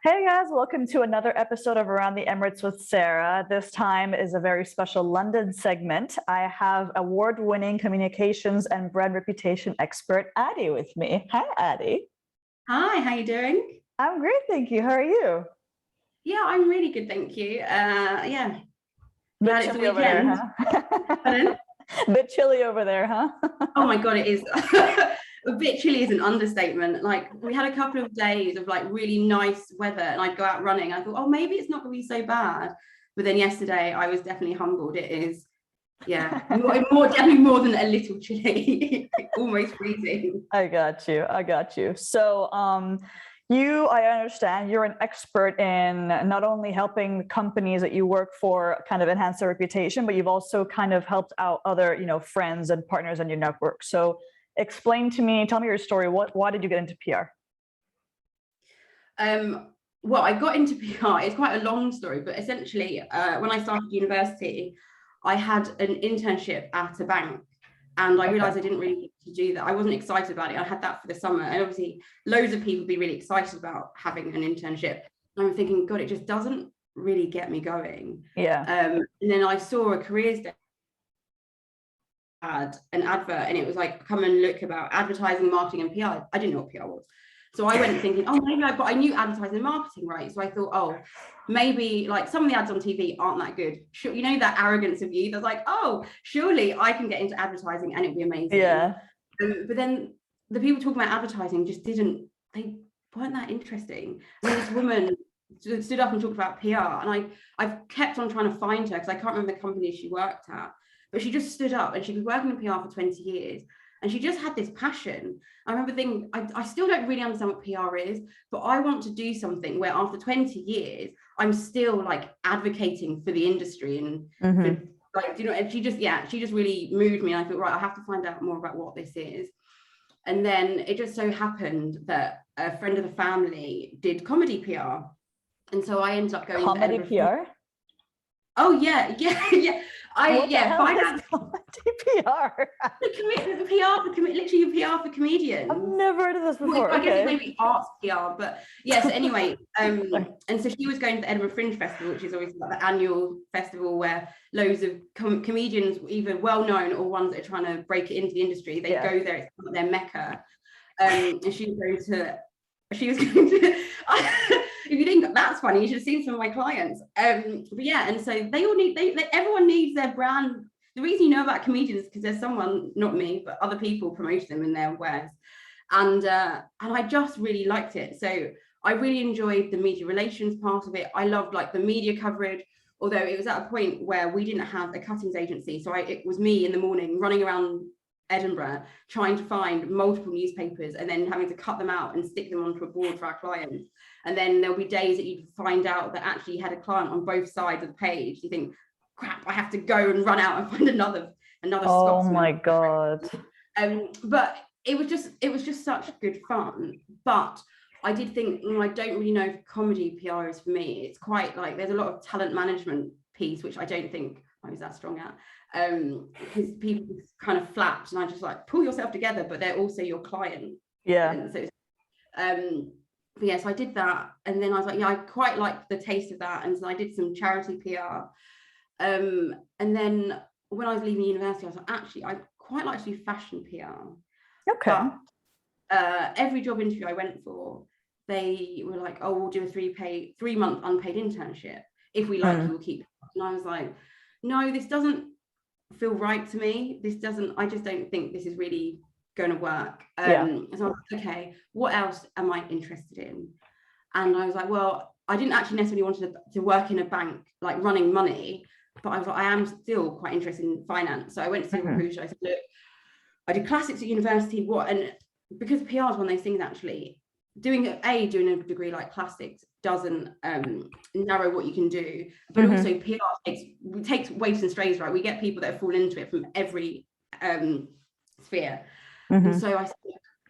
Hey guys, welcome to another episode of Around the Emirates with Sara. This time is a very special London segment. I have award-winning communications and brand reputation expert Addy with me. Hi, Addy. Hi, how you doing? I'm great, thank you. How are you? Yeah, I'm really good, thank you. Yeah. Bit chilly over there, huh? Pardon? Bit chilly over there, huh? Oh my God, it is. A bit chilly is an understatement. Like we had a couple of days of like really nice weather and I'd go out running. I thought, oh, maybe it's not gonna be so bad. But then yesterday I was definitely humbled. It is, yeah, definitely more than a little chilly, almost freezing. I got you. So, I understand you're an expert in not only helping companies that you work for kind of enhance their reputation, but you've also kind of helped out other, friends and partners in your network. So explain to me, tell me your story. Why did you get into PR? Well, I got into PR. It's quite a long story, but essentially, when I started university, I had an internship at a bank. And I realized I didn't really need to do that. I wasn't excited about it. I had that for the summer. And obviously, loads of people be really excited about having an internship. And I'm thinking, God, it just doesn't really get me going. Yeah. And then I saw a careers day ad, an advert, and it was like, come and look about advertising, marketing, and PR. I didn't know what PR was. So I went thinking, oh, maybe but I knew advertising and marketing, right? So I thought, oh, maybe like some of the ads on TV aren't that good. Sure, that arrogance of you that's like, oh, surely I can get into advertising and it'll be amazing. Yeah. But then the people talking about advertising just they weren't that interesting. And then this woman stood up and talked about PR, and I've kept on trying to find her because I can't remember the company she worked at, but she just stood up and she was working in PR for 20 years. And she just had this passion. I remember thinking, I still don't really understand what PR is, but I want to do something where after 20 years, I'm still like advocating for the industry. And and she just really moved me. And I thought, right, I have to find out more about what this is. And then it just so happened that a friend of the family did comedy PR. And so I ended up going comedy PR. Oh yeah. Finance PR. Literally PR for comedians. I've never heard of this before. I guess it's maybe arts PR, but yes. Anyway, and so she was going to the Edinburgh Fringe Festival, which is obviously like the annual festival where loads of comedians, either well known or ones that are trying to break it into the industry, they go there. It's their mecca. And she was going to. If you think that's funny, you should have seen some of my clients. But yeah, and so everyone needs their brand. The reason you know about comedians is because there's someone, not me, but other people promote them in their wares. And I just really liked it. So I really enjoyed the media relations part of it. I loved like the media coverage, although it was at a point where we didn't have a cuttings agency. So it was me in the morning running around Edinburgh trying to find multiple newspapers and then having to cut them out and stick them onto a board for our clients. And then there'll be days that you'd find out that actually you had a client on both sides of the page. You think, crap, I have to go and run out and find another oh Scotsman. My God. But it was just such good fun. But I did think, I don't really know if comedy PR is for me. It's quite like there's a lot of talent management piece, which I don't think I was that strong at. Because people kind of flapped, and I just like, pull yourself together, but they're also your client. Yeah. And so but yeah, so I did that, and then I was like, yeah, I quite liked the taste of that, and so I did some charity PR. And then when I was leaving university, I was like, actually, I quite like to do fashion PR. Okay. But every job interview I went for, they were like, oh, we'll do a 3-month unpaid internship. If we like you, we'll keep. And I was like, no, this doesn't feel right to me. I just don't think this is really going to work. So I was like, okay, what else am I interested in? And I was like, well, I didn't actually necessarily want to work in a bank, like running money, but I was like, I am still quite interested in finance. So I went to see a recruiter. I said, look, I did classics at university. And because PR is one of those things, actually, doing a degree like classics doesn't narrow what you can do, but also PR takes waves and strays, right? We get people that fall into it from every sphere. And so I said,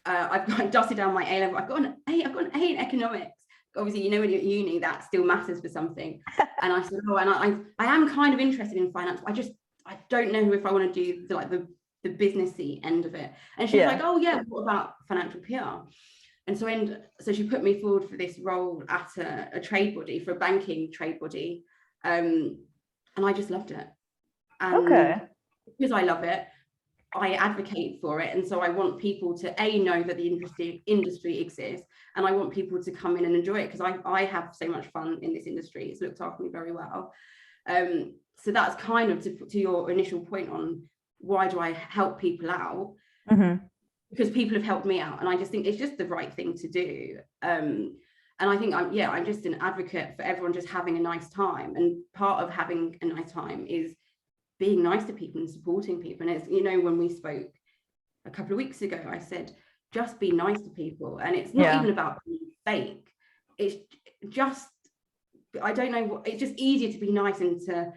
I've dusted down my A level. I've got an A in economics. Obviously, when you're at uni, that still matters for something. And I said, oh, and I am kind of interested in finance, but I don't know if I want to do the businessy end of it. And she was like, oh yeah, what about financial PR? And so she put me forward for this role at a trade body, for a banking trade body. And I just loved it. And because I love it, I advocate for it. And so I want people to know that the industry exists, and I want people to come in and enjoy it, because I have so much fun in this industry. It's looked after me very well. So that's kind of to your initial point on why do I help people out? Because people have helped me out, and I just think it's just the right thing to do. And I think I'm just an advocate for everyone just having a nice time, and part of having a nice time is being nice to people and supporting people. And it's, when we spoke a couple of weeks ago, I said just be nice to people, and it's not even about being fake. It's just, I don't know what, it's just easier to be nice and to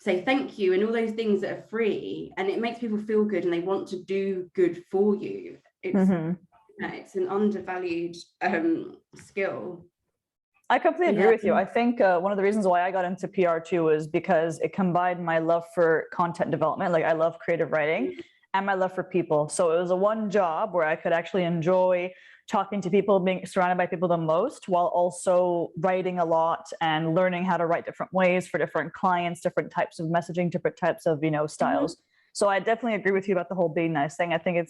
say thank you and all those things that are free, and it makes people feel good and they want to do good for you. It's an undervalued skill. I completely agree with you. I think one of the reasons why I got into PR too was because it combined my love for content development, like I love creative writing, and my love for people. So it was a one job where I could actually enjoy talking to people, being surrounded by people the most, while also writing a lot and learning how to write different ways for different clients, different types of messaging, different types of, styles. So I definitely agree with you about the whole being nice thing. I think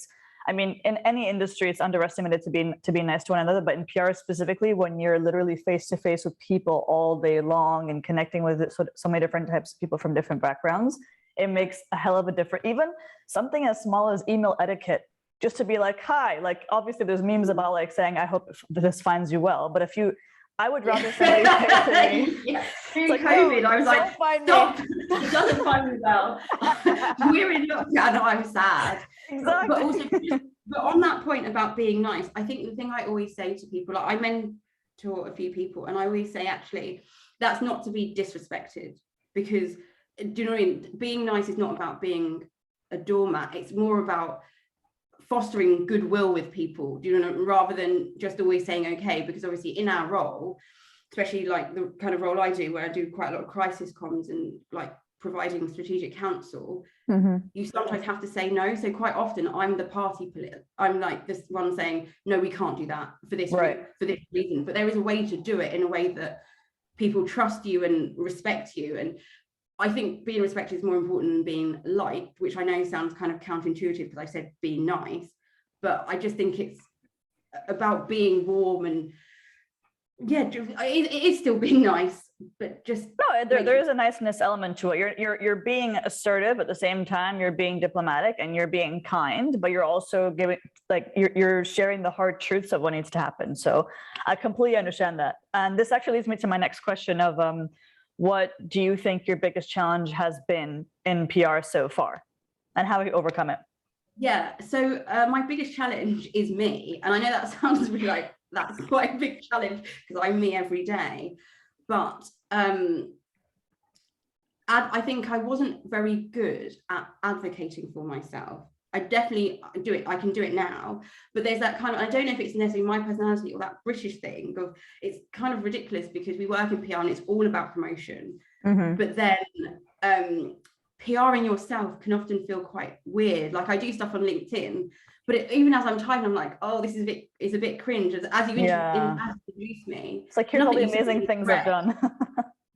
in any industry, it's underestimated to be nice to one another, but in PR specifically, when you're literally face to face with people all day long and connecting with so many different types of people from different backgrounds, it makes a hell of a difference. Even something as small as email etiquette, just to be like, hi, like obviously there's memes about like saying, I hope this finds you well. But I would rather somebody say to me, during like, COVID, no, I was like, stop, it doesn't find me well. We're in lockdown, I'm sad. Exactly. But also, but on that point about being nice, I think the thing I always say to people, like I mentor a few people, and I always say, actually, that's not to be disrespected, because do you know what I mean? Being nice is not about being a doormat. It's more about fostering goodwill with people, do you know, rather than just always saying okay, because obviously in our role, especially like the kind of role I do, where I do quite a lot of crisis comms and like providing strategic counsel, you sometimes have to say no. So quite often I'm the party I'm like this one saying, no, we can't do that for this reason. But there is a way to do it in a way that people trust you and respect you. And I think being respected is more important than being liked, which I know sounds kind of counterintuitive because I said be nice, but I just think it's about being warm and it is still being nice, but just there is a niceness element to it. You're being assertive at the same time. You're being diplomatic and you're being kind, but you're also giving you're sharing the hard truths of what needs to happen. So I completely understand that. And this actually leads me to my next question of what do you think your biggest challenge has been in PR so far, and how have you overcome it? Yeah, so my biggest challenge is me, and I know that sounds really like that's quite a big challenge because I'm me every day, but I think I wasn't very good at advocating for myself. I definitely do it. I can do it now, but there's that kind of, I don't know if it's necessarily my personality or that British thing of, it's kind of ridiculous because we work in PR and it's all about promotion, but then PRing yourself can often feel quite weird. Like I do stuff on LinkedIn, but even as I'm typing, I'm like, oh, this is a bit cringe. As you introduce me, it's like, here's all the amazing things I've done.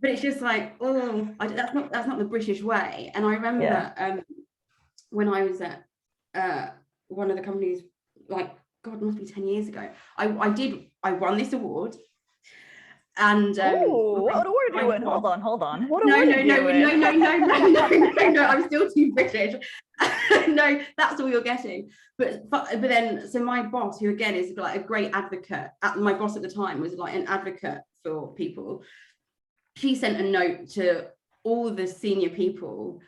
But it's just like, oh, that's not the British way. And I remember when I was at one of the companies, like, God, it must be 10 years ago, I won this award. And what award did you win? Hold on. What no, award did you win? No, I'm still too British. No, that's all you're getting. But then, so my boss, who again is like a great advocate, my boss at the time was like an advocate for people. She sent a note to all the senior people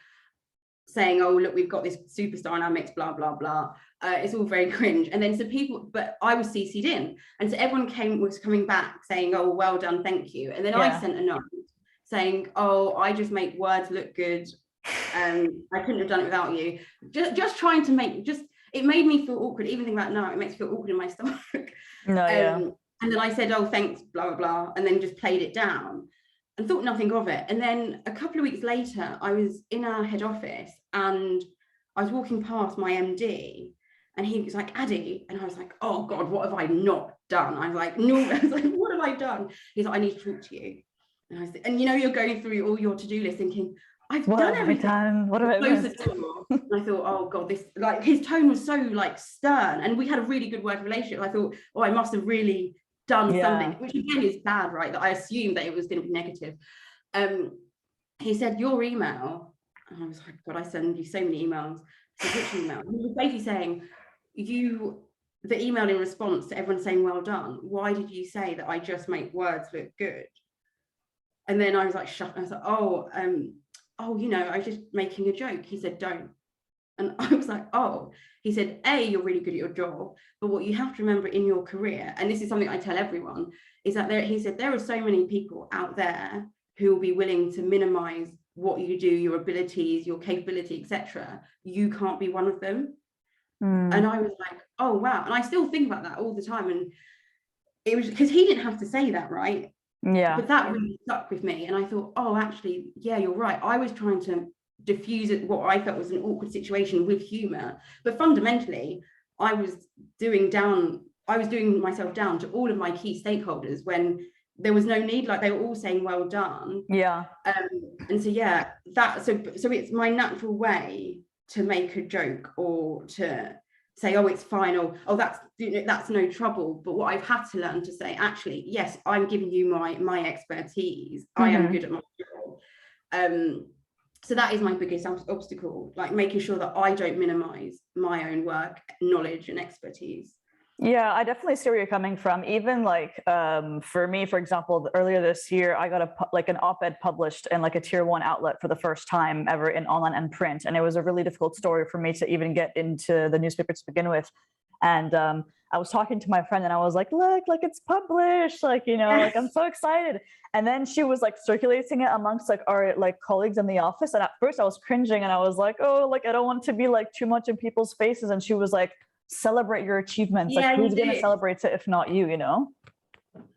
saying, oh, look, we've got this superstar in our mix, blah, blah, blah. It's all very cringe. And then so people, but I was CC'd in. And so everyone was coming back saying, oh, well done, thank you. And then I sent a note saying, oh, I just make words look good. I couldn't have done it without you. Just trying to it made me feel awkward. Even thinking about now, it makes me feel awkward in my stomach. And then I said, oh, thanks, blah, blah, blah. And then just played it down and thought nothing of it. And then a couple of weeks later, I was in our head office and I was walking past my MD And he was like, Addy. And I was like, oh God, what have I not done? I was like, no, I was like, what have I done? He's like, I need to talk to you. And I said, and you know, you're going through all your to-do list thinking, I've done everything. What have I missed? And I thought, oh God, this, like, his tone was so like stern, and we had a really good working relationship. I thought, oh, I must have really done something, which again is bad, right? That I assumed that it was going to be negative. He said, your email, and I was like, God, I send you so many emails. I said, which email? He was basically saying, the email in response to everyone saying well done, why did you say that I just make words look good? And then I was like, shut. I was like, oh, you know, I was just making a joke. He said, don't. And I was like, oh. He said, A, you're really good at your job, but what you have to remember in your career, and this is something I tell everyone, is that he said, there are so many people out there who will be willing to minimize what you do, your abilities, your capability, etc. You can't be one of them. And I was like, oh, wow. And I still think about that all the time. And it was because he didn't have to say that, right? Yeah. But that really stuck with me. And I thought, oh, actually, yeah, you're right. I was trying to diffuse what I felt was an awkward situation with humor. But fundamentally, I was doing myself down to all of my key stakeholders when there was no need. Like, they were all saying well done. Yeah. And so yeah, so it's my natural way to make a joke or to say, oh, it's fine, or oh, that's no trouble. But what I've had to learn to say, actually, yes, I'm giving you my expertise. I am good at my job. So that is my biggest obstacle, like making sure that I don't minimize my own work, knowledge, and expertise. Yeah, I definitely see where you're coming from. Even like for me, for example, earlier this year, I got an op-ed published in like a tier 1 outlet for the first time ever in online and print. And it was a really difficult story for me to even get into the newspaper to begin with. And I was talking to my friend and I was like, look, like it's published, like, you know, like I'm so excited. And then she was like circulating it amongst like our like colleagues in the office. And at first I was cringing and I was like, oh, like I don't want to be like too much in people's faces. And she was like, celebrate your achievements. Yeah, like who's going to celebrate it if not you, you know?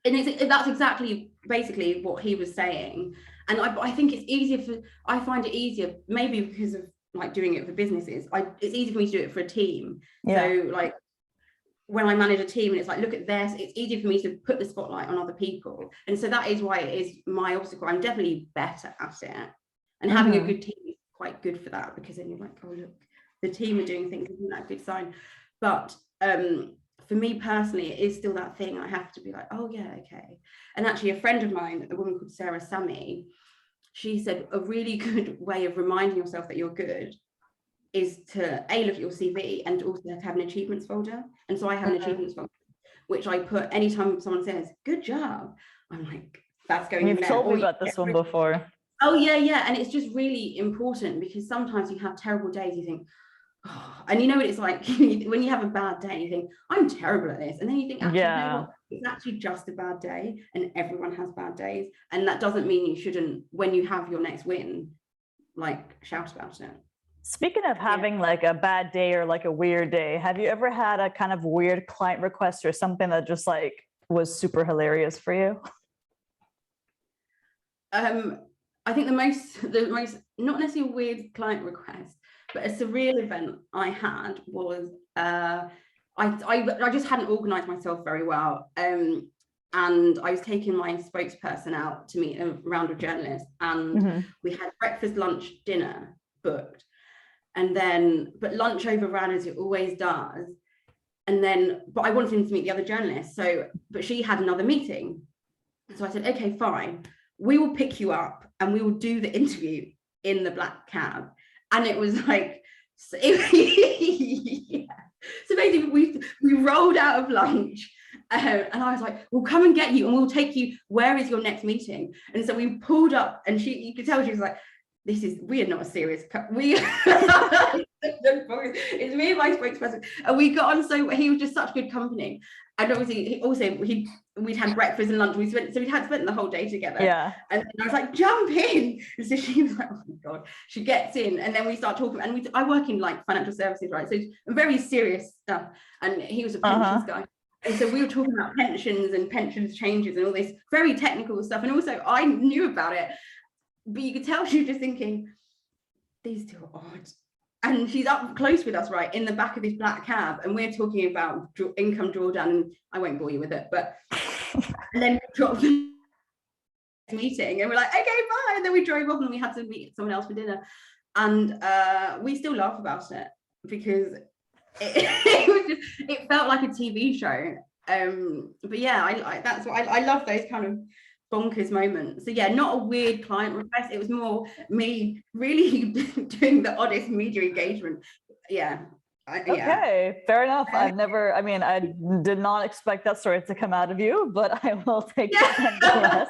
And that's exactly basically what he was saying. And I think it's easier I find it easier, maybe because of like doing it for businesses. It's easy for me to do it for a team. Yeah. So like when I manage a team and it's like, look at this, it's easier for me to put the spotlight on other people. And so that is why it is my obstacle. I'm definitely better at it. And having a good team is quite good for that, because then you're like, oh, look, the team are doing things, isn't that a good sign? But for me personally, it is still that thing. I have to be like, oh yeah, okay. And actually a friend of mine, a woman called Sara, she said a really good way of reminding yourself that you're good is to look at your CV and also to have an achievements folder. And so I have an achievements folder, which I put anytime someone says, good job, I'm like, that's going in there. You've told me about this one before. Oh yeah. And it's just really important, because sometimes you have terrible days, you think, oh, and you know what it's like when you have a bad day, you think, I'm terrible at this, and then you think, actually, you know what? It's actually just a bad day, and everyone has bad days, and that doesn't mean you shouldn't, when you have your next win, like shout about it. Speaking of having like a bad day or like a weird day, have you ever had a kind of weird client request or something that just like was super hilarious for you? I think the most not necessarily a weird client request, but a surreal event I had was I just hadn't organized myself very well, and I was taking my spokesperson out to meet a round of journalists, and we had breakfast, lunch, dinner booked, and then but lunch overran, as it always does, and then but I wanted him to meet the other journalists, but she had another meeting, so I said, okay, fine, we will pick you up and we will do the interview in the black cab. And it was like, so basically we rolled out of lunch, and I was like, we'll come and get you and we'll take you, where is your next meeting? And so we pulled up, and you could tell she was like, we are not a serious it's me and my spokesperson, and we got on so he was just such good company. And obviously we'd had breakfast and lunch, we'd spent the whole day together. Yeah. And I was like, jump in. And so she was like, oh my God. She gets in, and then we start talking, and I work in like financial services, right? So it's very serious stuff. And he was a pensions guy. And so we were talking about pensions and pensions changes and all this very technical stuff. And also I knew about it, but you could tell she was just thinking, these two are odd. And she's up close with us, right, in the back of this black cab, and we're talking about income drawdown, and I won't bore you with it, but and then dropped the meeting, and we're like, okay, bye, and then we drove off, and we had to meet someone else for dinner, and we still laugh about it because it felt like a TV show. But yeah, I that's what I love, those kind of bonkers moments. So yeah, not a weird client request, it was more me really doing the oddest media engagement. Yeah. Okay, fair enough. I did not expect that story to come out of you, but I will take it nonetheless.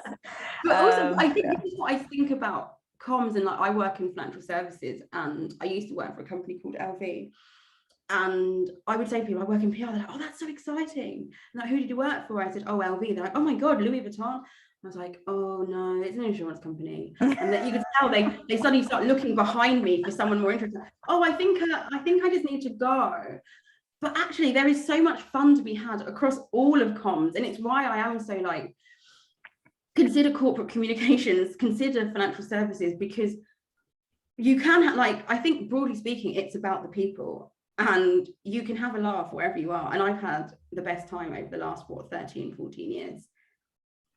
But also, I think this is what I think about comms, and like I work in financial services, and I used to work for a company called LV. And I would say to people, I work in PR. They're like, oh, that's so exciting. And like, who did you work for? I said, oh, LV. They're like, oh my God, Louis Vuitton. I was like, oh no, it's an insurance company. And that you could tell they suddenly start looking behind me for someone more interested. Oh, I think I just need to go. But actually, there is so much fun to be had across all of comms. And it's why I am so like, consider corporate communications, consider financial services, because you can have, like, I think broadly speaking, it's about the people. And you can have a laugh wherever you are. And I've had the best time over the last, 13, 14 years.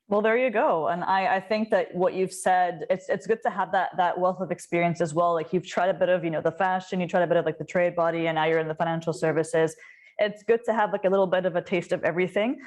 Well, there you go. And I think that what you've said, it's good to have that wealth of experience as well. Like you've tried a bit of, the fashion, you tried a bit of like the trade body, and now you're in the financial services. It's good to have like a little bit of a taste of everything.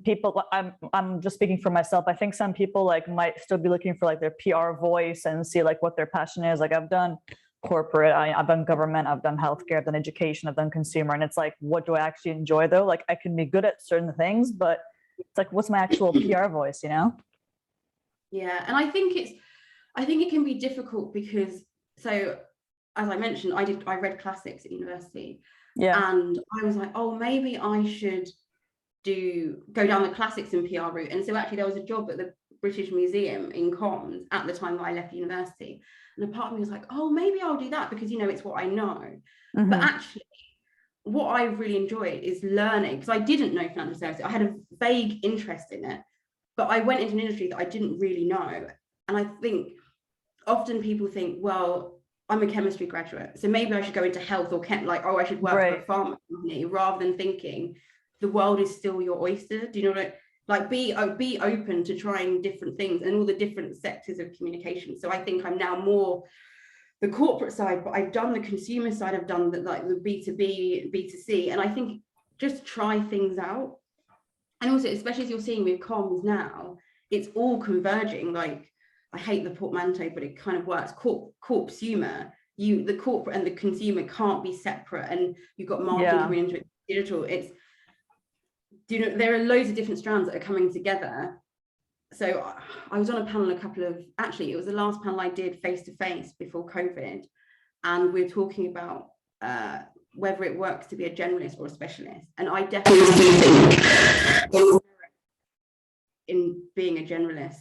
People, I'm just speaking for myself. I think some people like might still be looking for like their PR voice and see like what their passion is. Like I've done corporate, I've done government, I've done healthcare, I've done education, I've done consumer, and it's like, what do I actually enjoy though? Like I can be good at certain things, but it's like, what's my actual PR voice, Yeah, and I think it can be difficult because, so as I mentioned, I read classics at university, and I was like, oh, maybe I should go down the classics and PR route. And so actually there was a job at the British Museum in comms at the time that I left university. And a part of me was like, oh, maybe I'll do that because, it's what I know. Mm-hmm. But actually, what I really enjoyed is learning, because I didn't know financial services. I had a vague interest in it, but I went into an industry that I didn't really know. And I think often people think, well, I'm a chemistry graduate, so maybe I should go into health or I should work for a pharma company, rather than thinking the world is still your oyster. Do you know what like be open to trying different things and all the different sectors of communication. So I think I'm now more the corporate side, but I've done the consumer side, I've done the B2B, B2C, and I think just try things out. And also, especially as you're seeing with comms now, it's all converging. Like, I hate the portmanteau, but it kind of works. Corpsumer, the corporate and the consumer can't be separate, and you've got marketing coming into it, digital. There are loads of different strands that are coming together. So I was on a panel it was the last panel I did face-to-face before COVID. And we were talking about whether it works to be a generalist or a specialist. And I definitely think in being a generalist,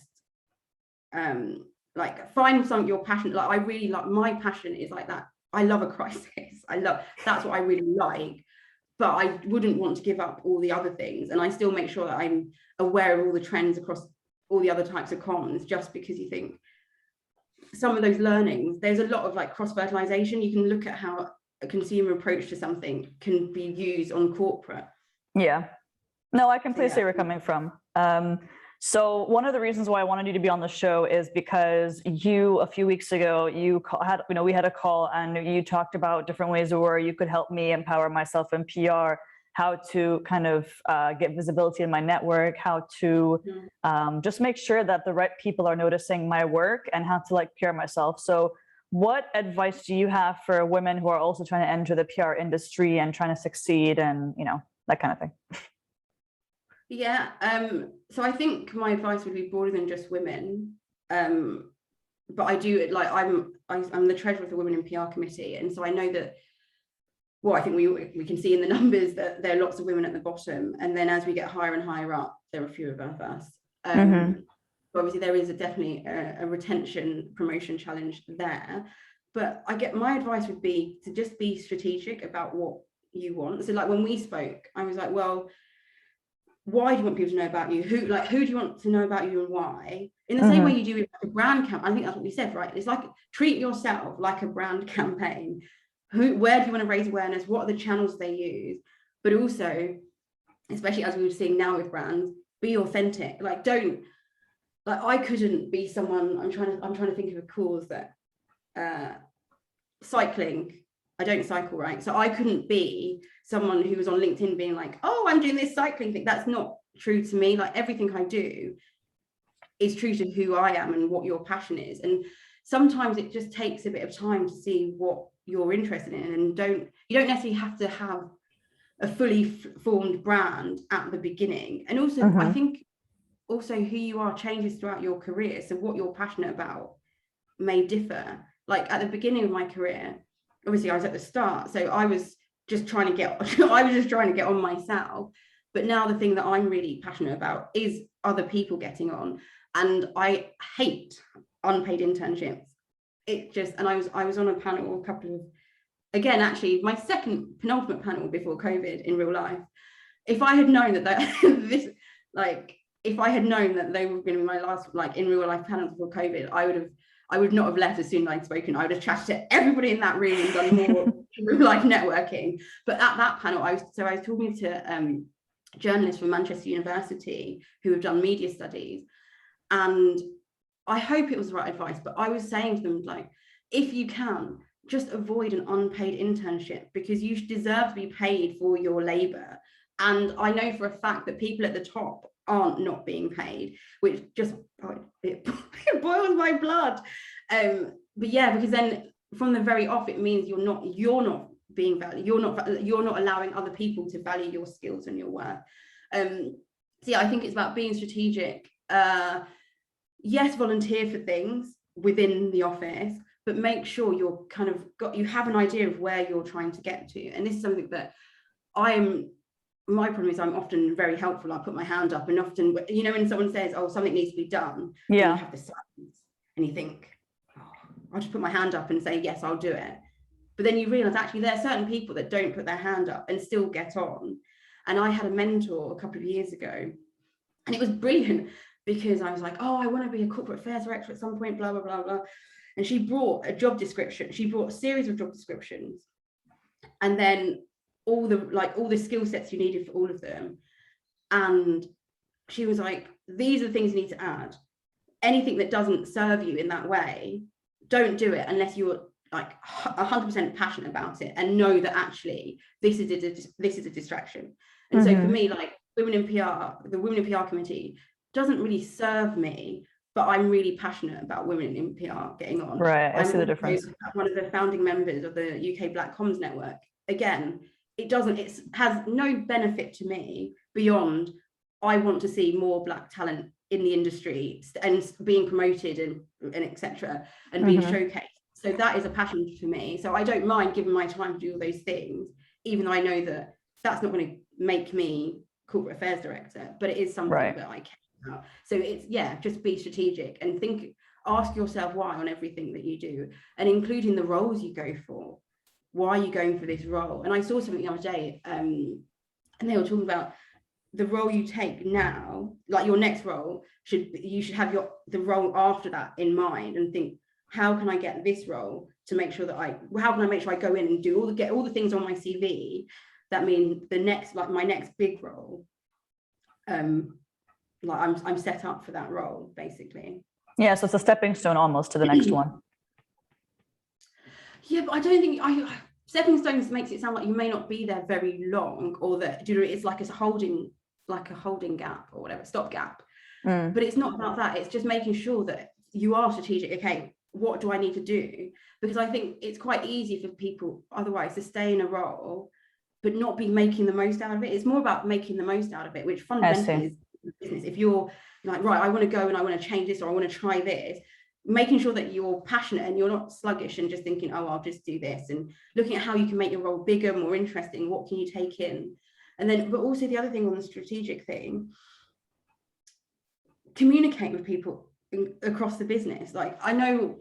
find something you're passionate. Like I really like, my passion is like that. I love a crisis. That's what I really like. But I wouldn't want to give up all the other things. And I still make sure that I'm aware of all the trends across all the other types of comms, just because you think some of those learnings, there's a lot of like cross-fertilization. You can look at how a consumer approach to something can be used on corporate. Yeah. No, I completely see where you're coming from. So one of the reasons why I wanted you to be on the show is because a few weeks ago, we had a call and you talked about different ways where you could help me empower myself in PR, how to kind of get visibility in my network, how to just make sure that the right people are noticing my work, and how to like PR myself. So what advice do you have for women who are also trying to enter the PR industry and trying to succeed and, that kind of thing? Yeah, so I think my advice would be broader than just women, but I do I'm the treasurer of the Women in PR committee, and so I know that. Well, I think we can see in the numbers that there are lots of women at the bottom, and then as we get higher and higher up, there are fewer of us. But obviously, there is definitely a retention promotion challenge there. But my advice would be to just be strategic about what you want. So, like when we spoke, I was like, well, why do you want people to know about you? Who do you want to know about you and why? In the same way you do with a brand campaign. I think that's what we said, right? It's like, treat yourself like a brand campaign. Where do you want to raise awareness? What are the channels they use? But also, especially as we were seeing now with brands, be authentic. Like, don't, like, I couldn't be someone, I'm trying to think of a cause that cycling. I don't cycle, right? So I couldn't be someone who was on LinkedIn being like, oh, I'm doing this cycling thing. That's not true to me. Like, everything I do is true to who I am and what your passion is. And sometimes it just takes a bit of time to see what you're interested in, and you don't necessarily have to have a fully formed brand at the beginning. And also I think also who you are changes throughout your career. So what you're passionate about may differ. Like, at the beginning of my career, obviously I was at the start, so I was just trying to get on myself. But now the thing that I'm really passionate about is other people getting on. And I hate unpaid internships. And I was on a panel, again, actually my second penultimate panel before COVID in real life. If I had known that if I had known that they were going to be my last, like, in real life panel before COVID, I would not have left as soon as I'd spoken. I would have chatted to everybody in that room and done more real life networking. But at that panel, I was talking to journalists from Manchester University who have done media studies. And I hope it was the right advice, but I was saying to them, like, if you can, just avoid an unpaid internship, because you deserve to be paid for your labor. And I know for a fact that people at the top aren't not being paid, which just it boils my blood. But yeah, because then from the very off, it means you're not being valued. You're not allowing other people to value your skills and your work. So yeah, I think it's about being strategic. Yes, volunteer for things within the office, but make sure you have an idea of where you're trying to get to. And this is something that my problem is, I'm often very helpful. I put my hand up, and often, when someone says, oh, something needs to be done, you have this silence, and you think, oh, I'll just put my hand up and say, yes, I'll do it. But then you realize, actually, there are certain people that don't put their hand up and still get on. And I had a mentor a couple of years ago, and it was brilliant, because I was like, oh, I want to be a corporate affairs director at some point, blah, blah, blah, blah. And she brought a job description. She brought a series of job descriptions, and then all the skill sets you needed for all of them. And she was like, these are the things you need to add. Anything that doesn't serve you in that way, don't do it unless you're like 100% passionate about it and know that actually this is a distraction. And so for me, like, women in PR, the Women in PR committee doesn't really serve me, but I'm really passionate about women in PR getting on. Right, I see the difference. One of the founding members of the UK Black Comms Network. Again, it has no benefit to me beyond, I want to see more Black talent in the industry and being promoted and etc. and being showcased. So that is a passion for me. So I don't mind giving my time to do all those things, even though I know that that's not going to make me corporate affairs director, but it is something that I care about. So it's, just be strategic and ask yourself why on everything that you do, and including the roles you go for. Why are you going for this role? And I saw something the other day, and they were talking about the role you take now, like your next role, you should have the role after that in mind, and think, how can I get this role to make sure that how can I make sure I go in and do get all the things on my CV that mean my next big role, like I'm set up for that role, basically. Yeah, so it's a stepping stone almost to the next one. Yeah, but I don't think stepping stones makes it sound like you may not be there very long, or that it's like a holding gap or whatever, stop gap. But it's not about that. It's just making sure that you are strategic. Okay, what do I need to do? Because I think it's quite easy for people otherwise to stay in a role but not be making the most out of it. It's more about making the most out of it, which fundamentally is business. If you're like, right, I want to go and I want to change this, or I want to try this, making sure that you're passionate and you're not sluggish and just thinking, oh, I'll just do this, and looking at how you can make your role bigger, more interesting, what can you take in. And then, but also the other thing on the strategic thing, communicate with people across the business. Like, I know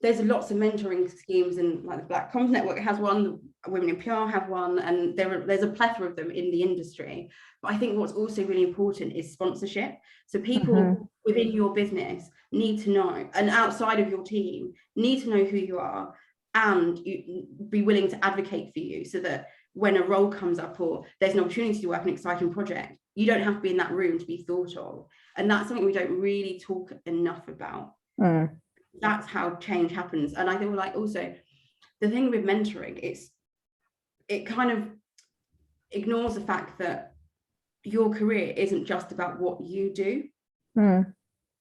there's lots of mentoring schemes, and like the Black Comms Network has one, Women in PR have one, and there's a plethora of them in the industry. But I think what's also really important is sponsorship. So people within your business need to know, and outside of your team need to know who you are, and you be willing to advocate for you, so that when a role comes up or there's an opportunity to work on an exciting project, you don't have to be in that room to be thought of. And that's something we don't really talk enough about. That's how change happens. And I think like also the thing with mentoring, it kind of ignores the fact that your career isn't just about what you do. And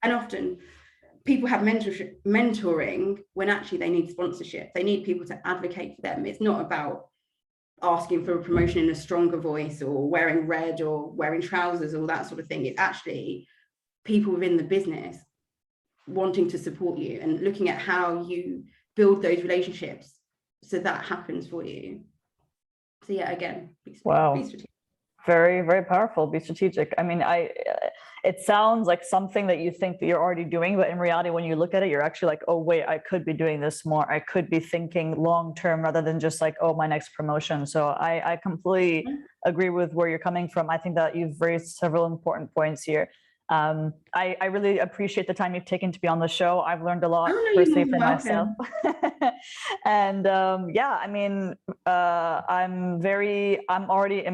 often people have mentoring when actually they need sponsorship. They need people to advocate for them. It's not about asking for a promotion in a stronger voice or wearing red or wearing trousers, all that sort of thing. It's actually people within the business wanting to support you and looking at how you build those relationships so that happens for you. So yeah, again, be strategic. Very, very powerful. Be strategic. I mean, it sounds like something that you think that you're already doing, but in reality, when you look at it, you're actually like, oh wait, I could be doing this more. I could be thinking long term rather than just like, oh, my next promotion. So I completely agree with where you're coming from. I think that you've raised several important points here. I really appreciate the time you've taken to be on the show. I've learned a lot personally for myself. And yeah, I mean, I'm already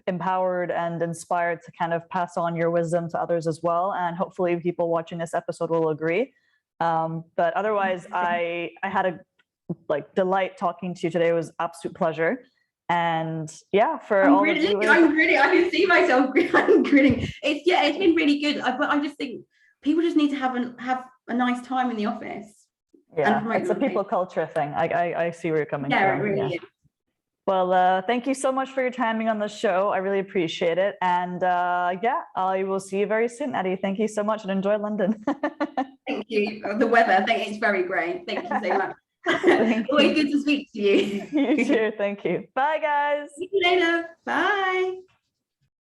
empowered and inspired to kind of pass on your wisdom to others as well. And hopefully people watching this episode will agree. But otherwise, I had a delight talking to you today. It was absolute pleasure. And yeah, I can see myself I'm grinning. It's been really good. But I just think people just need to have a nice time in the office. Yeah, it's a people culture thing. I see where you're coming from. It really is. Well, thank you so much for your timing on the show. I really appreciate it. And yeah, I will see you very soon, Addy. Thank you so much and enjoy London. Thank you. The weather, I think it's very great. Thank you so much. Always good to speak to you. You too. Thank you. Bye, guys. See you later. Bye.